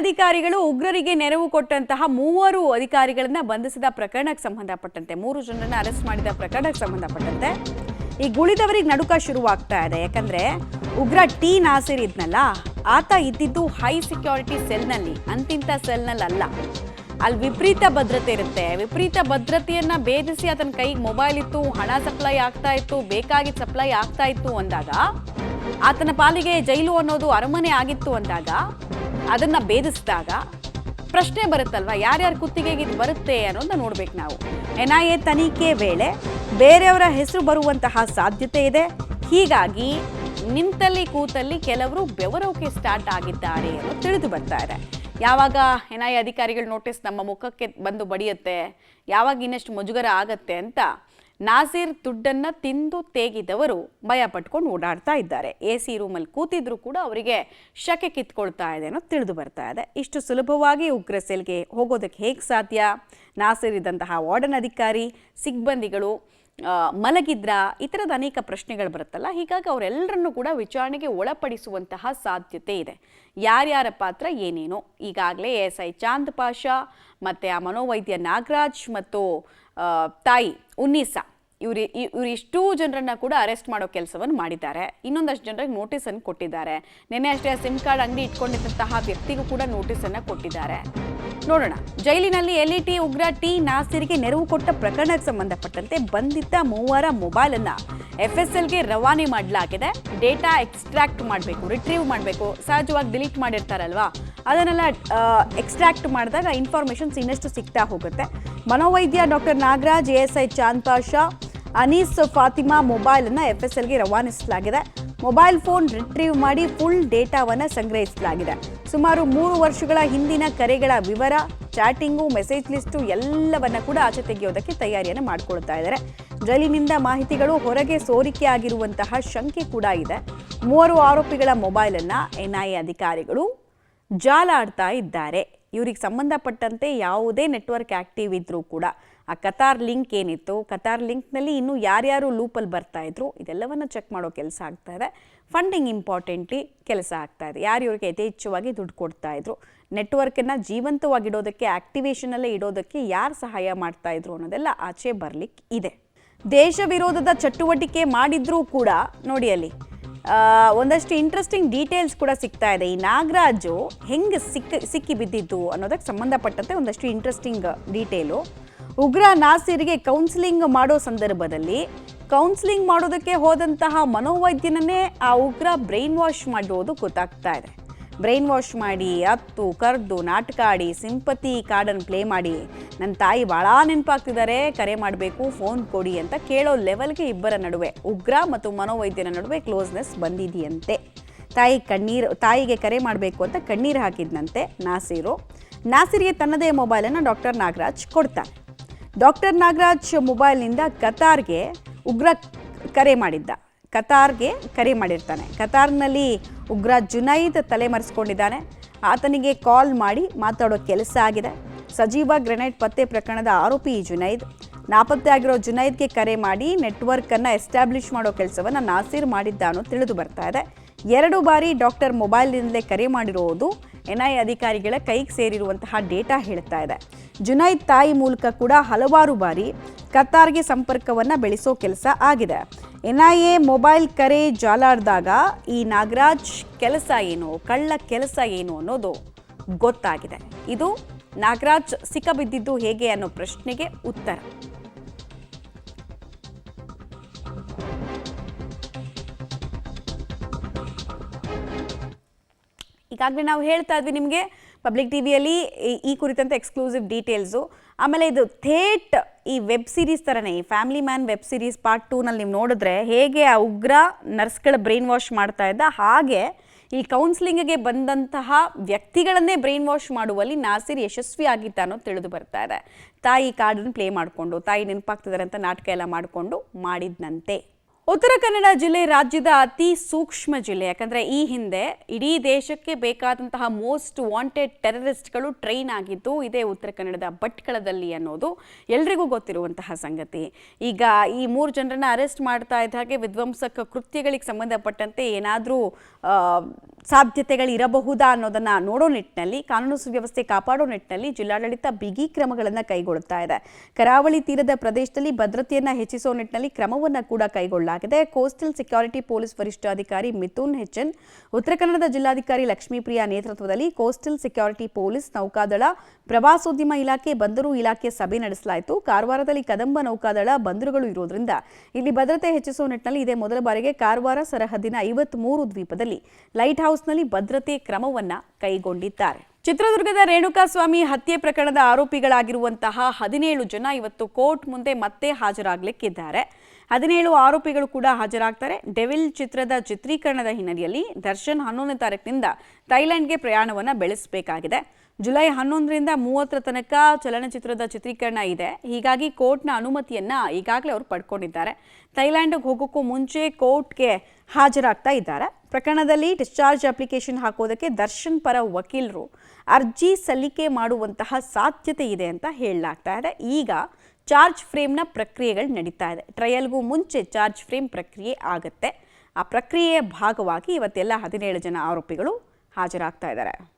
ಅಧಿಕಾರಿಗಳು ಉಗ್ರರಿಗೆ ನೆರವು ಕೊಟ್ಟಂತಹ 3 ಅಧಿಕಾರಿಗಳನ್ನ ಬಂಧಿಸಿದ ಪ್ರಕರಣಕ್ಕೆ ಸಂಬಂಧಪಟ್ಟಂತೆ 3 ಜನರನ್ನ ಅರೆಸ್ಟ್ ಮಾಡಿದ ಪ್ರಕರಣಕ್ಕೆ ಸಂಬಂಧಪಟ್ಟಂತೆ ಈ ಉಳಿದವರಿಗೆ ನಡುಕ ಶುರುವಾಗ್ತಾ ಇದೆ. ಯಾಕಂದ್ರೆ ಉಗ್ರ ಟಿ ನಾಸಿರ್ ಇದ್ನಲ್ಲ, ಆತ ಇದ್ದಿದ್ದು ಹೈ ಸೆಕ್ಯೂರಿಟಿ ಸೆಲ್ನಲ್ಲಿ, ಅಂತಿಂತ ಸೆಲ್ನಲ್ಲಿ ಅಲ್ಲ. ಅಲ್ಲಿ ವಿಪರೀತ ಭದ್ರತೆ ಇರುತ್ತೆ. ವಿಪರೀತ ಭದ್ರತೆಯನ್ನ ಭೇದಿಸಿ ಆತನ ಕೈಗೆ ಮೊಬೈಲ್ ಇತ್ತು, ಹಣ ಸಪ್ಲೈ ಆಗ್ತಾ ಇತ್ತು, ಬೇಕಾಗಿದ್ದ ಸಪ್ಲೈ ಆಗ್ತಾ ಇತ್ತು ಅಂದಾಗ, ಆತನ ಪಾಲಿಗೆ ಜೈಲು ಅನ್ನೋದು ಅರಮನೆ ಆಗಿತ್ತು ಅಂದಾಗ, ಅದನ್ನ ಭೇದಿಸಿದಾಗ ಪ್ರಶ್ನೆ ಬರುತ್ತಲ್ವಾ, ಯಾರ್ಯಾರ ಕುತ್ತಿಗೆಗೆ ಇದು ಬರುತ್ತೆ ಅನ್ನೋದನ್ನ ನೋಡ್ಬೇಕು ನಾವು. NIA ತನಿಖೆ ವೇಳೆ ಬೇರೆಯವರ ಹೆಸರು ಬರುವಂತಹ ಸಾಧ್ಯತೆ ಇದೆ. ಹೀಗಾಗಿ ನಿಂತಲ್ಲಿ ಕೂತಲ್ಲಿ ಕೆಲವರು ಬೆವರೋಕೆ ಸ್ಟಾರ್ಟ್ ಆಗಿದ್ದಾರೆ ಅನ್ನೋದು ತಿಳಿದು ಬರ್ತಾ ಇದೆ. ಯಾವಾಗ NIA ಅಧಿಕಾರಿಗಳು ನೋಟಿಸ್ ನಮ್ಮ ಮುಖಕ್ಕೆ ಬಂದು ಬಡಿಯುತ್ತೆ, ಯಾವಾಗ ಇನ್ನಷ್ಟು ಮುಜುಗರ ಆಗತ್ತೆ ಅಂತ ನಾಸಿರ್ ದುಡ್ಡನ್ನು ತಿಂದು ತೇಗಿದವರು ಭಯ ಪಟ್ಕೊಂಡು ಓಡಾಡ್ತಾ ಇದ್ದಾರೆ. AC ರೂಮಲ್ಲಿ ಕೂತಿದ್ರು ಕೂಡ ಅವರಿಗೆ ಶಕೆ ಕಿತ್ಕೊಳ್ತಾ ಇದೆ ಅನ್ನೋದು ತಿಳಿದು ಬರ್ತಾ ಇದೆ. ಇಷ್ಟು ಸುಲಭವಾಗಿ ಉಗ್ರ ಸೆಲ್ಗೆ ಹೋಗೋದಕ್ಕೆ ಹೇಗೆ ಸಾಧ್ಯ? ನಾಸಿರ್ ಇದ್ದಂತಹ ವಾರ್ಡನ್ ಅಧಿಕಾರಿ, ಸಿಬ್ಬಂದಿಗಳು ಮಲಗಿದ್ರ, ಈ ಥರದ ಅನೇಕ ಪ್ರಶ್ನೆಗಳು ಬರುತ್ತಲ್ಲ. ಹೀಗಾಗಿ ಅವರೆಲ್ಲರನ್ನೂ ಕೂಡ ವಿಚಾರಣೆಗೆ ಒಳಪಡಿಸುವಂತಹ ಸಾಧ್ಯತೆ ಇದೆ. ಯಾರ್ಯಾರ ಪಾತ್ರ ಏನೇನು ಈಗಾಗಲೇ ASI ಚಾಂದ್ ಪಾಷಾ ಮತ್ತು ಆ ಮನೋವೈದ್ಯ ನಾಗರಾಜ್ ಮತ್ತು ತಾಯಿ ಉನ್ನೀಸಾ ಇವರಿಷ್ಟೂ ಜನರನ್ನ ಕೂಡ ಅರೆಸ್ಟ್ ಮಾಡೋ ಕೆಲಸವನ್ನು ಮಾಡಿದ್ದಾರೆ. ಇನ್ನೊಂದಷ್ಟು ಜನರಿಗೆ ನೋಟಿಸನ್ನು ಕೊಟ್ಟಿದ್ದಾರೆ. ನಿನ್ನೆ ಅಷ್ಟೇ ಸಿಮ್ ಕಾರ್ಡ್ ಅಂಗಡಿ ಇಟ್ಕೊಂಡಿದ್ದಂತಹ ವ್ಯಕ್ತಿಗೂ ಕೂಡ ನೋಟಿಸನ್ನು ಕೊಟ್ಟಿದ್ದಾರೆ. ನೋಡೋಣ, ಜೈಲಿನಲ್ಲಿ LET ಉಗ್ರ ಟಿ ನಾಸಿರ್ಗೆ ನೆರವು ಕೊಟ್ಟ ಪ್ರಕರಣಕ್ಕೆ ಸಂಬಂಧಪಟ್ಟಂತೆ ಬಂಧಿತ 3 ಮೊಬೈಲನ್ನು FSLಗೆ ರವಾನೆ ಮಾಡಲಾಗಿದೆ. ಡೇಟಾ ಎಕ್ಸ್ಟ್ರಾಕ್ಟ್ ಮಾಡಬೇಕು, ರಿಟ್ರೀವ್ ಮಾಡಬೇಕು. ಸಹಜವಾಗಿ ಡಿಲೀಟ್ ಮಾಡಿರ್ತಾರಲ್ವಾ, ಅದನ್ನೆಲ್ಲ ಎಕ್ಸ್ಟ್ರಾಕ್ಟ್ ಮಾಡಿದಾಗ ಇನ್ಫಾರ್ಮೇಷನ್ಸ್ ಇನ್ನಷ್ಟು ಸಿಗ್ತಾ ಹೋಗುತ್ತೆ. ಮನೋವೈದ್ಯ ಡಾಕ್ಟರ್ ನಾಗರಾಜ್, ASI ಚಾಂದ್ ಪಾಷಾ, ಅನೀಸ್ ಫಾತಿಮಾ ಮೊಬೈಲನ್ನು FSLಗೆ ರವಾನಿಸಲಾಗಿದೆ. ಮೊಬೈಲ್ ಫೋನ್ ರಿಟ್ರೀವ್ ಮಾಡಿ ಫುಲ್ ಡೇಟಾವನ್ನು ಸಂಗ್ರಹಿಸಲಾಗಿದೆ. ಸುಮಾರು 3 ವರ್ಷಗಳ ಹಿಂದಿನ ಕರೆಗಳ ವಿವರ, ಚಾಟಿಂಗು, ಮೆಸೇಜ್ ಲಿಸ್ಟು ಎಲ್ಲವನ್ನ ಕೂಡ ಆಚೆ ತೆಗೆಯೋದಕ್ಕೆ ತಯಾರಿಯನ್ನು ಮಾಡಿಕೊಳ್ತಾ ಇದ್ದಾರೆ. ಜೈಲಿನಿಂದ ಮಾಹಿತಿಗಳು ಹೊರಗೆ ಸೋರಿಕೆ ಆಗಿರುವಂತಹ ಶಂಕೆ ಕೂಡ ಇದೆ. 3 ಆರೋಪಿಗಳ ಮೊಬೈಲನ್ನು NIA ಅಧಿಕಾರಿಗಳು ಜಾಲ ಆಡ್ತಾ ಇದ್ದಾರೆ. ಇವರಿಗೆ ಸಂಬಂಧಪಟ್ಟಂತೆ ಯಾವುದೇ ನೆಟ್ವರ್ಕ್ ಆಕ್ಟಿವ್ ಇದ್ರೂ ಕೂಡ ಆ ಕತಾರ್ ಲಿಂಕ್ ಏನಿತ್ತು, ಕತಾರ್ ಲಿಂಕ್ನಲ್ಲಿ ಇನ್ನೂ ಯಾರ್ಯಾರು ಲೂಪಲ್ಲಿ ಬರ್ತಾ ಇದ್ರು, ಇದೆಲ್ಲವನ್ನು ಚೆಕ್ ಮಾಡೋ ಕೆಲಸ ಆಗ್ತಾ ಇದೆ. ಫಂಡಿಂಗ್ ಇಂಪಾರ್ಟೆಂಟ್ಲಿ ಕೆಲಸ ಆಗ್ತಾ ಇದೆ. ಯಾರು ಇವ್ರಿಗೆ ಯಥೇಚ್ಛವಾಗಿ ದುಡ್ಡು ಕೊಡ್ತಾ ಇದ್ರು, ನೆಟ್ವರ್ಕನ್ನು ಜೀವಂತವಾಗಿಡೋದಕ್ಕೆ, ಆಕ್ಟಿವೇಶನಲ್ಲೇ ಇಡೋದಕ್ಕೆ ಯಾರು ಸಹಾಯ ಮಾಡ್ತಾ ಇದ್ರು ಅನ್ನೋದೆಲ್ಲ ಆಚೆ ಬರ್ಲಿಕ್ಕೆ ಇದೆ. ದೇಶ ವಿರೋಧದ ಚಟುವಟಿಕೆ ಮಾಡಿದ್ರೂ ಕೂಡ ನೋಡಿ ಅಲ್ಲಿ ಒಂದಷ್ಟು ಇಂಟ್ರೆಸ್ಟಿಂಗ್ ಡೀಟೇಲ್ಸ್ ಕೂಡ ಸಿಗ್ತಾ ಇದೆ. ಈ ನಾಗರಾಜು ಹೆಂಗೆ ಸಿಕ್ಕಿ ಬಿದ್ದಿದ್ದು ಅನ್ನೋದಕ್ಕೆ ಸಂಬಂಧಪಟ್ಟಂತೆ ಒಂದಷ್ಟು ಇಂಟ್ರೆಸ್ಟಿಂಗ್ ಡೀಟೇಲು. ಉಗ್ರ ನಾಸಿರ್ಗೆ ಕೌನ್ಸಿಲಿಂಗ್ ಮಾಡೋ ಸಂದರ್ಭದಲ್ಲಿ ಕೌನ್ಸಿಲಿಂಗ್ ಮಾಡೋದಕ್ಕೆ ಹೋದಂತಹ ಮನೋವೈದ್ಯನನ್ನೇ ಆ ಉಗ್ರ ಬ್ರೈನ್ ವಾಶ್ ಮಾಡೋದು ಗೊತ್ತಾಗ್ತಾ ಇದೆ. ಬ್ರೈನ್ ವಾಶ್ ಮಾಡಿ, ಅತ್ತು ಕರೆದು, ನಾಟಕ ಆಡಿ, ಸಿಂಪತಿ ಕಾರ್ಡನ್ನು ಪ್ಲೇ ಮಾಡಿ, ನನ್ನ ತಾಯಿ ಭಾಳ ನೆನಪಾಗ್ತಿದ್ದಾರೆ, ಕರೆ ಮಾಡಬೇಕು, ಫೋನ್ ಕೊಡಿ ಅಂತ ಕೇಳೋ ಲೆವೆಲ್ಗೆ ಇಬ್ಬರ ನಡುವೆ, ಉಗ್ರ ಮತ್ತು ಮನೋವೈದ್ಯನ ನಡುವೆ ಕ್ಲೋಸ್ನೆಸ್ ಬಂದಿದೆಯಂತೆ. ತಾಯಿಗೆ ಕರೆ ಮಾಡಬೇಕು ಅಂತ ಕಣ್ಣೀರು ಹಾಕಿದ್ನಂತೆ ನಾಸಿರ್ಗೆ ತನ್ನದೇ ಮೊಬೈಲನ್ನು ಡಾಕ್ಟರ್ ನಾಗರಾಜ್ ಕೊಡ್ತಾನೆ. ಡಾಕ್ಟರ್ ನಾಗರಾಜ್ ಮೊಬೈಲ್ನಿಂದ ಕತಾರ್ಗೆ ಉಗ್ರ ಕರೆ ಮಾಡಿರ್ತಾನೆ. ಕತಾರ್ನಲ್ಲಿ ಉಗ್ರ ಜುನೈದ್ ತಲೆಮರೆಸ್ಕೊಂಡಿದ್ದಾನೆ. ಆತನಿಗೆ ಕಾಲ್ ಮಾಡಿ ಮಾತಾಡೋ ಕೆಲಸ ಆಗಿದೆ. ಸಜೀವ ಗ್ರೆನೇಡ್ ಪತ್ತೆ ಪ್ರಕರಣದ ಆರೋಪಿ ಜುನೈದ್. ನಾಪತ್ತೆ ಆಗಿರೋ ಜುನೈದ್ಗೆ ಕರೆ ಮಾಡಿ ನೆಟ್ವರ್ಕನ್ನು ಎಸ್ಟಾಬ್ಲಿಷ್ ಮಾಡೋ ಕೆಲಸವನ್ನು ನಾಸಿರ್ ಮಾಡಿದ್ದ ಅನ್ನೋದು ತಿಳಿದು ಬರ್ತಾ ಇದೆ. 2 ಬಾರಿ ಡಾಕ್ಟರ್ ಮೊಬೈಲ್ನಿಂದಲೇ ಕರೆ ಮಾಡಿರೋದು NIA ಅಧಿಕಾರಿಗಳ ಕೈಗೆ ಸೇರಿರುವಂತಹ ಡೇಟಾ ಹೇಳ್ತಾ ಇದೆ. ಜುನೈದ್ ತಾಯಿ ಮೂಲಕ ಕೂಡ ಹಲವಾರು ಬಾರಿ ಕತಾರ್ಗೆ ಸಂಪರ್ಕವನ್ನು ಬೆಳೆಸೋ ಕೆಲಸ ಆಗಿದೆ. NIA ಮೊಬೈಲ್ ಕರೆ ಜಾಲಾಡಿದಾಗ ಈ ನಾಗರಾಜ್ ಕೆಲಸ ಏನು, ಕಳ್ಳ ಕೆಲಸ ಏನು ಅನ್ನೋದು ಗೊತ್ತಾಗಿದೆ. ಇದು ನಾಗರಾಜ್ ಸಿಕ್ಕಬಿದ್ದಿದ್ದು ಹೇಗೆ ಅನ್ನೋ ಪ್ರಶ್ನೆಗೆ ಉತ್ತರ. ಈಗಾಗಲೇ ನಾವು ಹೇಳ್ತಾ ಇದ್ವಿ ನಿಮಗೆ ಪಬ್ಲಿಕ್ ಟಿವಿಯಲ್ಲಿ ಈ ಕುರಿತಂತೆ ಎಕ್ಸ್ಕ್ಲೂಸಿವ್ ಡೀಟೇಲ್ಸು. ಆಮೇಲೆ ಇದು ಥೇಟ್ ಈ ವೆಬ್ ಸೀರೀಸ್ ಥರನೇ, ಈ Family Man web series part 2ನಲ್ಲಿ ನೀವು ನೋಡಿದ್ರೆ ಹೇಗೆ ಆ ಉಗ್ರ ನರ್ಸ್ಗಳ ಬ್ರೈನ್ ವಾಶ್ ಮಾಡ್ತಾ ಇದ್ದ, ಹಾಗೆ ಈ ಕೌನ್ಸಿಲಿಂಗ್ಗೆ ಬಂದಂತಹ ವ್ಯಕ್ತಿಗಳನ್ನೇ ಬ್ರೈನ್ ವಾಶ್ ಮಾಡುವಲ್ಲಿ ನಾಸಿರ್ ಯಶಸ್ವಿ ಆಗಿದ್ದ ಅನ್ನೋದು ತಿಳಿದು ಬರ್ತಾ ಇದೆ. ತಾಯಿ ಕಾರ್ಡನ್ನು ಪ್ಲೇ ಮಾಡಿಕೊಂಡು, ತಾಯಿ ನೆನಪಾಗ್ತಿದ್ದಾರೆ ಅಂತ ನಾಟಕ ಎಲ್ಲ ಮಾಡಿಕೊಂಡು ಮಾಡಿದ್ನಂತೆ. ಉತ್ತರ ಕನ್ನಡ ಜಿಲ್ಲೆ ರಾಜ್ಯದ ಅತಿ ಸೂಕ್ಷ್ಮ ಜಿಲ್ಲೆ. ಯಾಕಂದರೆ ಈ ಹಿಂದೆ ಇಡೀ ದೇಶಕ್ಕೆ ಬೇಕಾದಂತಹ ಮೋಸ್ಟ್ ವಾಂಟೆಡ್ ಟೆರರಿಸ್ಟ್ಗಳು ಟ್ರೈನ್ ಆಗಿದ್ದು ಇದೇ ಉತ್ತರ ಕನ್ನಡದ ಭಟ್ಕಳದಲ್ಲಿ ಅನ್ನೋದು ಎಲ್ರಿಗೂ ಗೊತ್ತಿರುವಂತಹ ಸಂಗತಿ. ಈಗ ಈ 3 ಜನರನ್ನ ಅರೆಸ್ಟ್ ಮಾಡ್ತಾ ಇದ್ದ ಹಾಗೆ ವಿಧ್ವಂಸಕ ಕೃತ್ಯಗಳಿಗೆ ಸಂಬಂಧಪಟ್ಟಂತೆ ಏನಾದರೂ ಸಾಧ್ಯತೆಗಳಿರಬಹುದಾ ಅನ್ನೋದನ್ನ ನೋಡೋ ನಿಟ್ಟಿನಲ್ಲಿ, ಕಾನೂನು ಸುವ್ಯವಸ್ಥೆ ಕಾಪಾಡೋ ನಿಟ್ಟಿನಲ್ಲಿ ಜಿಲ್ಲಾಡಳಿತ ಬಿಗಿ ಕ್ರಮಗಳನ್ನು ಕೈಗೊಳ್ಳುತ್ತಾ ಇದೆ. ಕರಾವಳಿ ತೀರದ ಪ್ರದೇಶದಲ್ಲಿ ಭದ್ರತೆಯನ್ನ ಹೆಚ್ಚಿಸೋ ನಿಟ್ಟಿನಲ್ಲಿ ಕ್ರಮವನ್ನು ಕೂಡ ಕೈಗೊಳ್ಳಲಾಗಿದೆ. ಕೋಸ್ಟಲ್ ಸೆಕ್ಯೂರಿಟಿ ಪೊಲೀಸ್ ವರಿಷ್ಠಾಧಿಕಾರಿ ಮಿಥುನ್ ಹೆಚ್ಎನ್, ಉತ್ತರ ಕನ್ನಡದ ಜಿಲ್ಲಾಧಿಕಾರಿ ಲಕ್ಷ್ಮೀಪ್ರಿಯಾ ನೇತೃತ್ವದಲ್ಲಿ ಕೋಸ್ಟಲ್ ಸೆಕ್ಯೂರಿಟಿ ಪೊಲೀಸ್, ನೌಕಾದಳ, ಪ್ರವಾಸೋದ್ಯಮ ಇಲಾಖೆ, ಬಂದರು ಇಲಾಖೆ ಸಭೆ ನಡೆಸಲಾಯಿತು. ಕಾರವಾರದಲ್ಲಿ ಕದಂಬ ನೌಕಾದಳ ಬಂದರುಗಳು ಇರೋದ್ರಿಂದ ಇಲ್ಲಿ ಭದ್ರತೆ ಹೆಚ್ಚಿಸುವ ನಿಟ್ಟಿನಲ್ಲಿ ಇದೇ ಮೊದಲ ಬಾರಿಗೆ ಕಾರವಾರ ಸರಹದ್ದಿನ 53 ದ್ವೀಪದಲ್ಲಿ ಲೈಟ್ ಹೌಸ್ನಲ್ಲಿ ಭದ್ರತೆ ಕ್ರಮವನ್ನ ಕೈಗೊಂಡಿದ್ದಾರೆ. ಚಿತ್ರದುರ್ಗದ ರೇಣುಕಾಸ್ವಾಮಿ ಹತ್ಯೆ ಪ್ರಕರಣದ ಆರೋಪಿಗಳಾಗಿರುವಂತಹ 17 ಜನ ಇವತ್ತು ಕೋರ್ಟ್ ಮುಂದೆ ಮತ್ತೆ ಹಾಜರಾಗಲಿಕ್ಕಿದ್ದಾರೆ. 17 ಆರೋಪಿಗಳು ಕೂಡ ಹಾಜರಾಗ್ತಾರೆ. ಡೆವಿಲ್ ಚಿತ್ರದ ಚಿತ್ರೀಕರಣದ ಹಿನ್ನೆಲೆಯಲ್ಲಿ ದರ್ಶನ್ 11ನೇ ತಾರೀಕಿನಿಂದ ಥೈಲ್ಯಾಂಡ್ಗೆ ಪ್ರಯಾಣವನ್ನು ಬೆಳೆಸಬೇಕಾಗಿದೆ. ಜುಲೈ 11ರಿಂದ 30ರ ತನಕ ಚಲನಚಿತ್ರದ ಚಿತ್ರೀಕರಣ ಇದೆ. ಹೀಗಾಗಿ ಕೋರ್ಟ್ನ ಅನುಮತಿಯನ್ನ ಈಗಾಗಲೇ ಅವರು ಪಡ್ಕೊಂಡಿದ್ದಾರೆ. ಥೈಲ್ಯಾಂಡ್ಗೆ ಹೋಗೋಕ್ಕೂ ಮುಂಚೆ ಕೋರ್ಟ್ಗೆ ಹಾಜರಾಗ್ತಾ ಇದ್ದಾರೆ. ಪ್ರಕರಣದಲ್ಲಿ ಡಿಸ್ಚಾರ್ಜ್ ಅಪ್ಲಿಕೇಶನ್ ಹಾಕೋದಕ್ಕೆ ದರ್ಶನ್ ಪರ ವಕೀಲರು ಅರ್ಜಿ ಸಲ್ಲಿಕೆ ಮಾಡುವಂತಹ ಸಾಧ್ಯತೆ ಇದೆ ಅಂತ ಹೇಳಲಾಗ್ತಾ ಇದೆ. ಈಗ ಚಾರ್ಜ್ ಫ್ರೇಮ್ನ ಪ್ರಕ್ರಿಯೆಗಳು ನಡೀತಾ ಇದೆ. ಟ್ರಯಲ್ಗೂ ಮುಂಚೆ ಚಾರ್ಜ್ ಫ್ರೇಮ್ ಪ್ರಕ್ರಿಯೆ ಆಗುತ್ತೆ. ಆ ಪ್ರಕ್ರಿಯೆಯ ಭಾಗವಾಗಿ ಇವತ್ತೆಲ್ಲ 17 ಜನ ಆರೋಪಿಗಳು ಹಾಜರಾಗ್ತಾ ಇದ್ದಾರೆ.